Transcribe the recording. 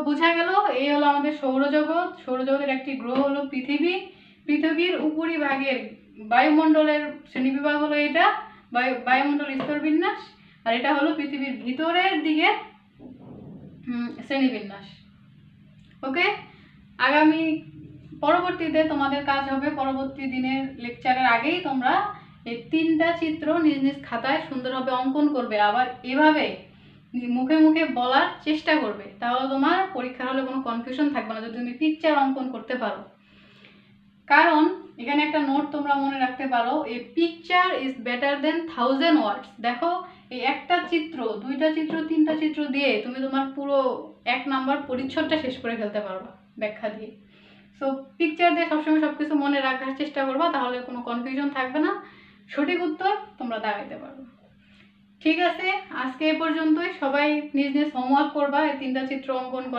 বোঝা গেল এই হলো আমাদের সৌরজগৎ। সৌরজগতের একটি গ্রহ হলো পৃথিবী। পৃথিবীর উপরিভাগের বায়ুমণ্ডলের শ্রেণীবিভাগ হলো এটা, বায়ুমণ্ডল স্তরবিন্যাস। আর এটা হলো পৃথিবীর ভিতরের দিকে শ্রেণীবিন্যাস। ওকে, আগামী পরবর্তীতে তোমাদের কাজ হবে পরবর্তী দিনের লেকচারের আগেই তোমরা এই 3টা চিত্র নিজ নিজ খাতায় সুন্দরভাবে অঙ্কন করবে, আবার এভাবে মুখে মুখে বলার চেষ্টা করবে। তাহলে তোমার পরীক্ষার হলে কোনো কনফিউশন থাকবে না যদি তুমি পিকচার অঙ্কন করতে পারো। কারণ এখানে একটা নোট তোমরা মনে রাখতে পারো, এ পিকচার ইজ বেটার দেন 1000 ওয়ার্ডস। দেখো এই একটা চিত্র, 2টা চিত্র, 3টা চিত্র দিয়ে তুমি তোমার পুরো 1 নাম্বার পরিচ্ছদটা শেষ করে ফেলতে পারবা ব্যাখ্যা দিয়ে। সো পিকচার দিয়ে সবসময় সবকিছু মনে রাখার চেষ্টা করবা, তাহলে কোনো কনফিউশন থাকবে না, সঠিক উত্তর তোমরা দাগাইতে পারবে। ঠিক আছে, আজকে এ পর্যন্তই। সবাই নিজ নিজ হোমওয়ার্ক করবা, এই 3টা চিত্র অঙ্কন করা।